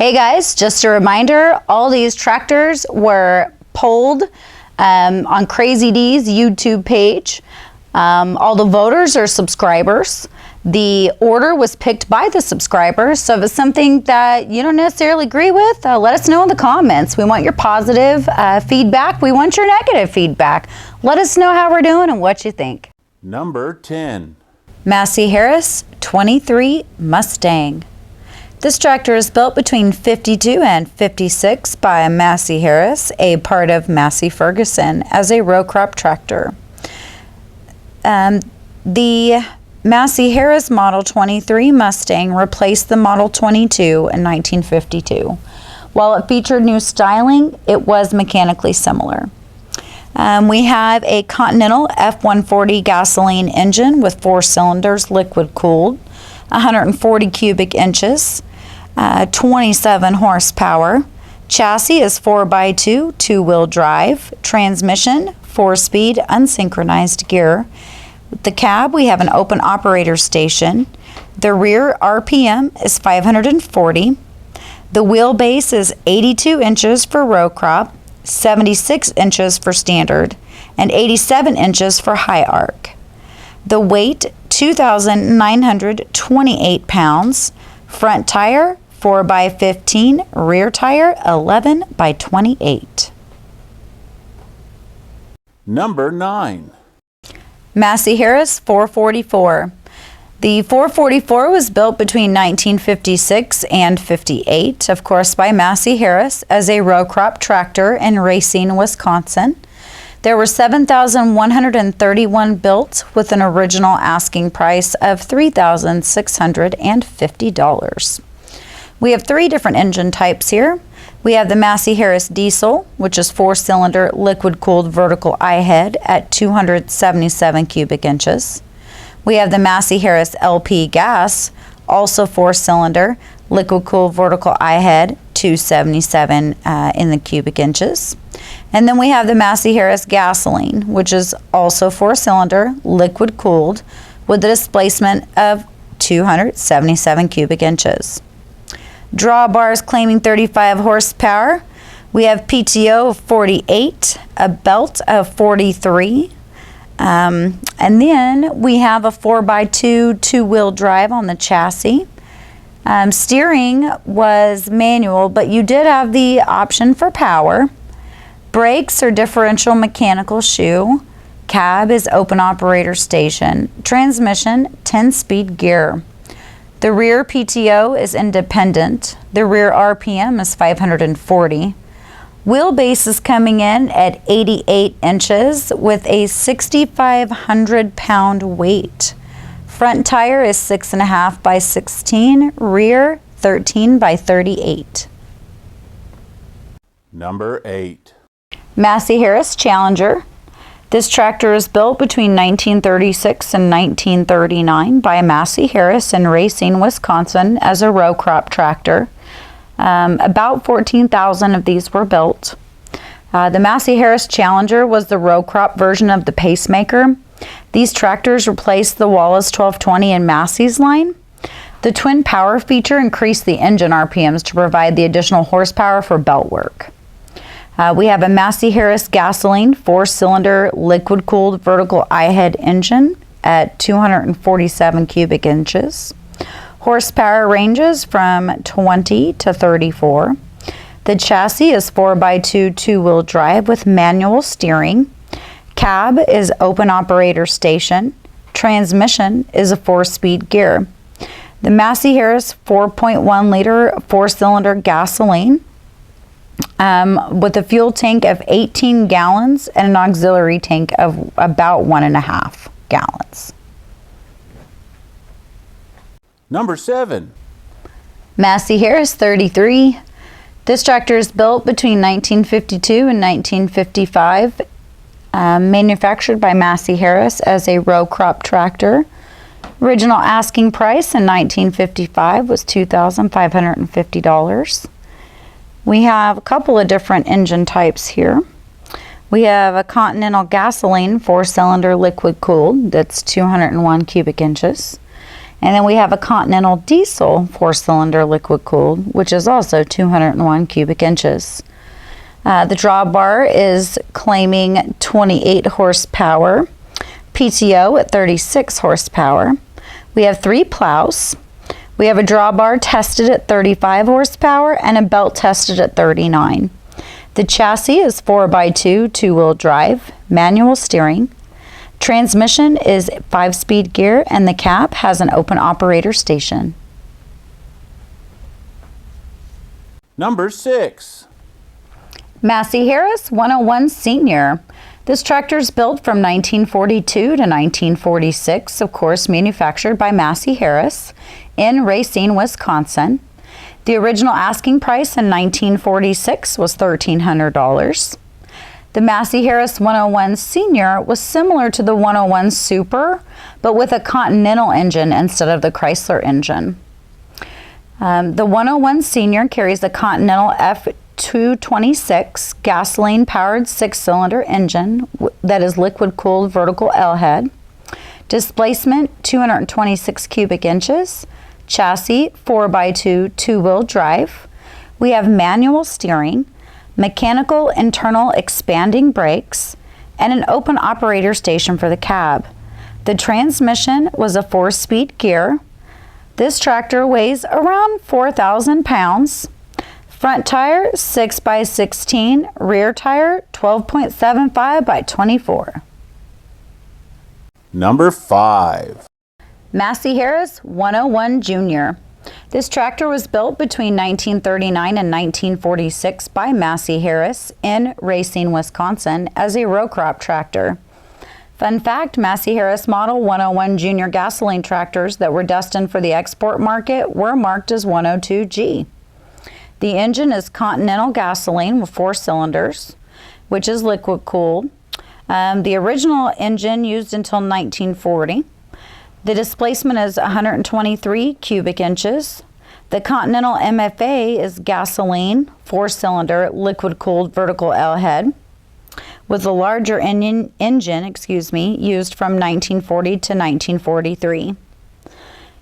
Hey guys, just a reminder, all these tractors were polled on Crazy D's YouTube page. All the voters are subscribers. The order was picked by the subscribers, so if it's something that you don't necessarily agree with, let us know in the comments. We want your positive feedback. We want your negative feedback. Let us know how we're doing and what you think. Number 10. Massey Harris 23 Mustang. This tractor is built between 52 and 56 by Massey Harris, a part of Massey Ferguson, as a row crop tractor. The Massey Harris Model 23 Mustang replaced the Model 22 in 1952. While it featured new styling, it was mechanically similar. We have a Continental F-140 gasoline engine with 4 cylinders, liquid cooled, 140 cubic inches, 27 horsepower. Chassis is 4x2, two-wheel drive. Transmission, 4-speed, unsynchronized gear. With the cab, we have an open operator station. The rear RPM is 540. The wheelbase is 82 inches for row crop, 76 inches for standard, and 87 inches for high arc. The weight, 2,928 pounds. Front tire, 4x15. Rear tire, 11x28. Number 9. Massey Harris 444. The 444 was built between 1956 and 58, of course by Massey Harris, as a row crop tractor in Racine, Wisconsin. There were 7,131 built with an original asking price of $3,650. We have 3 different engine types here. We have the Massey Harris Diesel, which is 4-cylinder liquid-cooled vertical I-head at 277 cubic inches. We have the Massey Harris LP Gas, also 4-cylinder liquid-cooled vertical I-head, 277 in the cubic inches. And then we have the Massey Harris Gasoline, which is also 4-cylinder liquid-cooled with a displacement of 277 cubic inches. Drawbars claiming 35 horsepower. We have PTO of 48, a belt of 43, and then we have a 4x2 two-wheel drive on the chassis. Steering was manual, but you did have the option for power. Brakes are differential mechanical shoe. Cab is open operator station. Transmission, 10-speed gear. The rear PTO is independent. The rear RPM is 540. Wheelbase is coming in at 88 inches with a 6,500 pound weight. Front tire is 6.5 by 16, rear 13 by 38. Number 8. Massey Harris Challenger. This tractor is built between 1936 and 1939 by Massey Harris in Racine, Wisconsin, as a row crop tractor. About 14,000 of these were built. The Massey Harris Challenger was the row crop version of the Pacemaker. These tractors replaced the Wallace 1220 in Massey's line. The twin power feature increased the engine RPMs to provide the additional horsepower for belt work. We have a Massey Harris Gasoline 4-cylinder liquid-cooled vertical I-head engine at 247 cubic inches. Horsepower ranges from 20 to 34. The chassis is 4x2 two-wheel drive with manual steering. Cab is open operator station. Transmission is a 4-speed gear. The Massey Harris 4.1 liter 4-cylinder gasoline with a fuel tank of 18 gallons and an auxiliary tank of about 1.5 gallons. Number 7. Massey Harris 33. This tractor is built between 1952 and 1955, manufactured by Massey Harris as a row crop tractor. Original asking price in 1955 was $2,550. We have a couple of different engine types here. We have a Continental Gasoline 4-cylinder liquid cooled that's 201 cubic inches. And then we have a Continental diesel 4-cylinder liquid cooled, which is also 201 cubic inches. The drawbar is claiming 28 horsepower, PTO at 36 horsepower. We have 3 plows. We have a drawbar tested at 35 horsepower and a belt tested at 39. The chassis is 4x2 2-wheel drive, manual steering. Transmission is 5-speed gear, and the cab has an open operator station. Number 6. Massey Harris 101 Senior. This tractor is built from 1942 to 1946, of course manufactured by Massey Harris in Racine, Wisconsin. The original asking price in 1946 was $1,300. The Massey Harris 101 Senior was similar to the 101 Super, but with a Continental engine instead of the Chrysler engine. The 101 Senior carries a Continental F226 gasoline-powered 6-cylinder engine that is liquid-cooled vertical L-head. Displacement 226 cubic inches. Chassis 4x2 2-wheel drive. We have manual steering, mechanical internal expanding brakes, and an open operator station for the cab. The transmission was a 4-speed gear. This tractor weighs around 4,000 pounds. Front tire 6x16, rear tire 12.75 by 24. Number 5. Massey Harris 101 Junior. This tractor was built between 1939 and 1946 by Massey Harris in Racine, Wisconsin as a row crop tractor. Fun fact, Massey Harris Model 101 Junior gasoline tractors that were destined for the export market were marked as 102G. The engine is Continental gasoline with 4 cylinders, which is liquid cooled. The original engine used until 1940. The displacement is 123 cubic inches. The Continental MFA is gasoline, 4-cylinder, liquid-cooled vertical L-head, with a larger engine used from 1940 to 1943.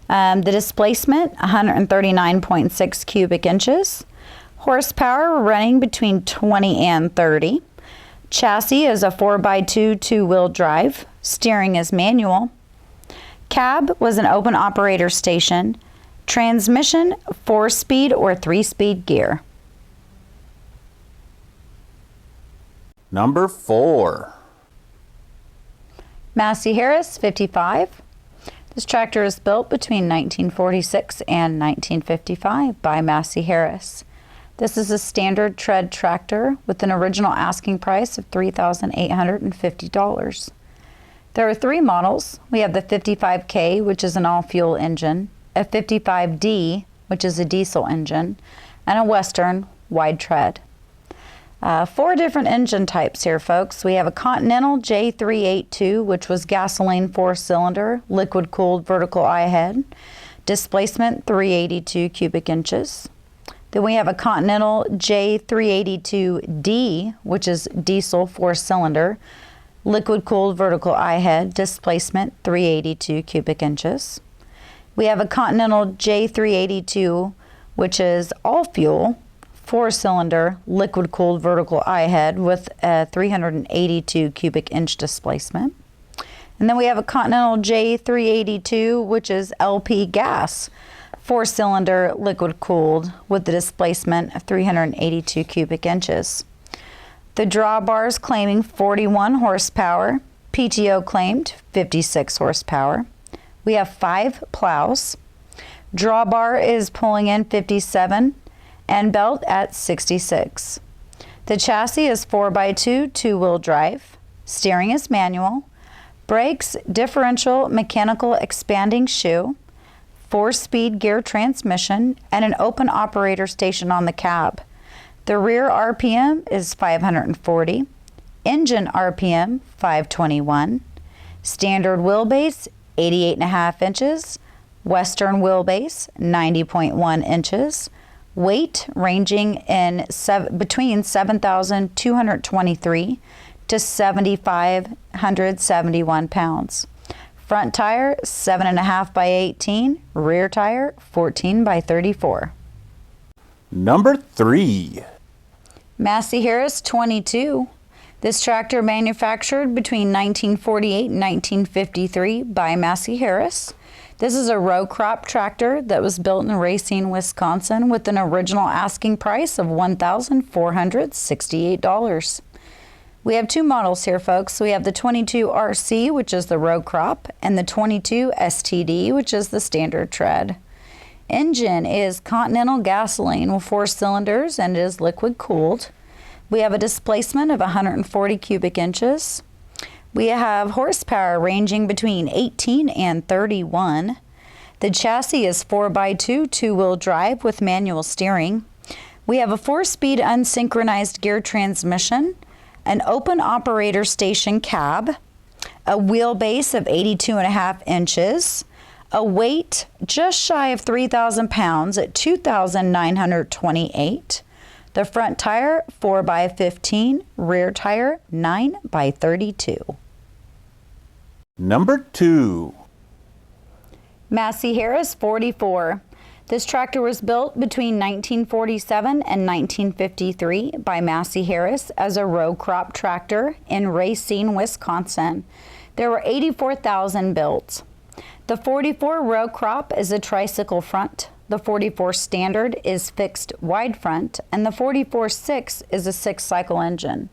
The displacement, 139.6 cubic inches. Horsepower running between 20 and 30. Chassis is a 4x2 2-wheel drive. Steering is manual. Cab was an open operator station. Transmission, 4-speed or 3-speed gear. Number 4. Massey Harris 55. This tractor is built between 1946 and 1955 by Massey Harris. This is a standard tread tractor with an original asking price of $3,850. There are 3 models. We have the 55K, which is an all-fuel engine, a 55D, which is a diesel engine, and a Western wide tread. 4 different engine types here, folks. We have a Continental J382, which was gasoline 4-cylinder, liquid-cooled vertical I-head, displacement 382 cubic inches. Then we have a Continental J382D, which is diesel 4-cylinder, liquid-cooled vertical I-head, displacement 382 cubic inches. We have a Continental J382, which is all-fuel, 4-cylinder, liquid-cooled vertical I-head with a 382 cubic inch displacement. And then we have a Continental J382, which is LP gas, 4-cylinder, liquid-cooled with the displacement of 382 cubic inches. The drawbar is claiming 41 horsepower, PTO claimed 56 horsepower. We have 5 plows. Drawbar is pulling in 57 and belt at 66. The chassis is 4x2 2-wheel drive. Steering is manual. Brakes, differential mechanical expanding shoe. 4-speed gear transmission, and an open operator station on the cab. The rear RPM is 540. Engine RPM 521. Standard wheelbase 88.5 inches. Western wheelbase 90.1 inches. Weight ranging in between 7,223 to 7,571 pounds. Front tire, 7.5 by 18. Rear tire, 14 by 34. Number 3. Massey Harris 22. This tractor manufactured between 1948 and 1953 by Massey Harris. This is a row crop tractor that was built in Racine, Wisconsin with an original asking price of $1,468. We have 2 models here, folks. We have the 22 RC, which is the row crop, and the 22 STD, which is the standard tread. Engine is Continental gasoline with 4 cylinders and is liquid cooled. We have a displacement of 140 cubic inches. We have horsepower ranging between 18 and 31. The chassis is 4x2 two-wheel drive with manual steering. We have a 4-speed unsynchronized gear transmission, an open operator station cab, a wheelbase of 82.5 inches, a weight just shy of 3,000 pounds at 2,928. The front tire, 4x15, rear tire, 9x32. Number 2. Massey Harris 44. This tractor was built between 1947 and 1953 by Massey Harris as a row crop tractor in Racine, Wisconsin. There were 84,000 built. The 44 row crop is a tricycle front. The 44 standard is fixed wide front, and the 44-6 is a 6-cycle engine.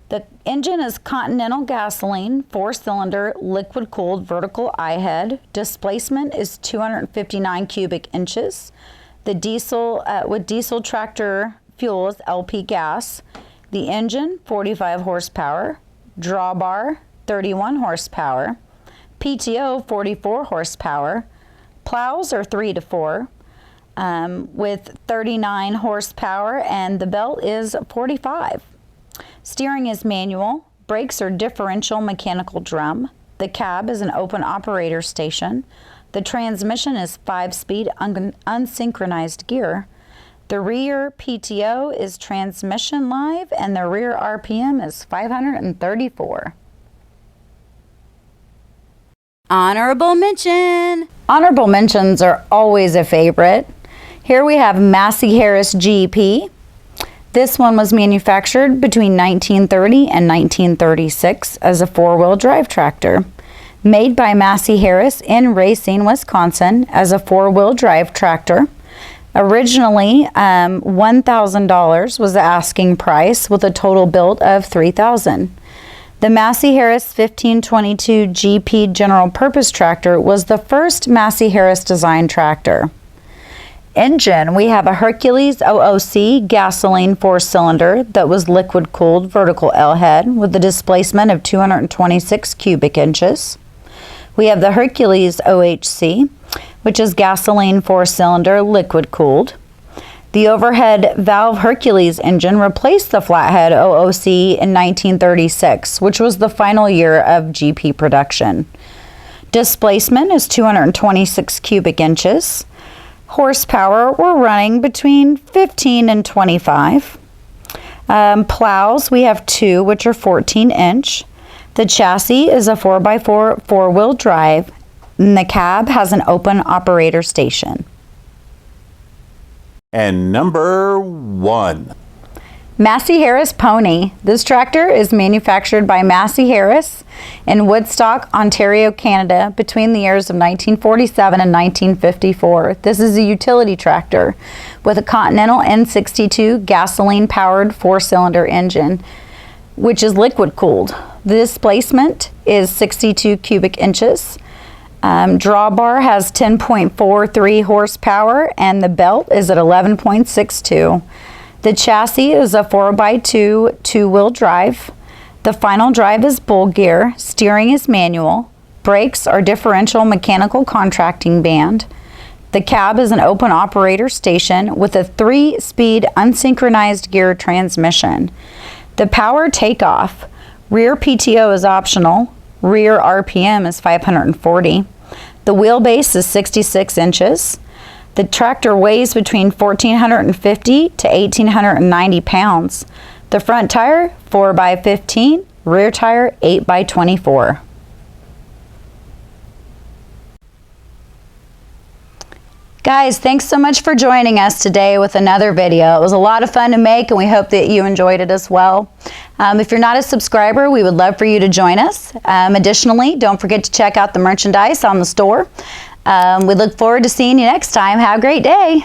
The engine is Continental gasoline, 4-cylinder, liquid-cooled vertical I-head. Displacement is 259 cubic inches. The diesel, with diesel tractor fuel is LP gas. The engine, 45 horsepower. Drawbar, 31 horsepower. PTO, 44 horsepower. Plows are 3 to 4 with 39 horsepower, and the belt is 45. Steering is manual. Brakes are differential mechanical drum. The cab is an open operator station. The transmission is 5-speed unsynchronized gear. The rear PTO is transmission live, and the rear RPM is 534. Honorable mention. Honorable mentions are always a favorite. Here we have Massey Harris GP. This one was manufactured between 1930 and 1936 as a 4-wheel drive tractor. Made by Massey Harris in Racine, Wisconsin as a 4-wheel drive tractor. Originally, $1,000 was the asking price with a total build of $3,000. The Massey Harris 1522 GP General Purpose Tractor was the first Massey Harris design tractor. Engine, we have a Hercules OOC gasoline 4-cylinder that was liquid-cooled vertical L-head with a displacement of 226 cubic inches. We have the Hercules OHC, which is gasoline 4-cylinder liquid-cooled. The overhead valve Hercules engine replaced the flathead OOC in 1936, which was the final year of GP production. Displacement is 226 cubic inches. Horsepower, we're running between 15 and 25. Plows, we have 2, which are 14-inch. The chassis is a 4x4 4-wheel drive, and the cab has an open operator station. And number 1. Massey Harris Pony. This tractor is manufactured by Massey Harris in Woodstock, Ontario, Canada between the years of 1947 and 1954. This is a utility tractor with a Continental N62 gasoline-powered 4-cylinder engine, which is liquid-cooled. The displacement is 62 cubic inches. Drawbar has 10.43 horsepower, and the belt is at 11.62. The chassis is a 4x2 two-wheel drive. The final drive is bull gear. Steering is manual. Brakes are differential mechanical contracting band. The cab is an open operator station with a 3-speed unsynchronized gear transmission. The power takeoff. Rear PTO is optional. Rear RPM is 540. The wheelbase is 66 inches. The tractor weighs between 1,450 to 1,890 pounds. The front tire, 4x15, rear tire, 8x24. Guys, thanks so much for joining us today with another video. It was a lot of fun to make, and we hope that you enjoyed it as well. If you're not a subscriber, we would love for you to join us. Additionally, don't forget to check out the merchandise on the store. We look forward to seeing you next time. Have a great day.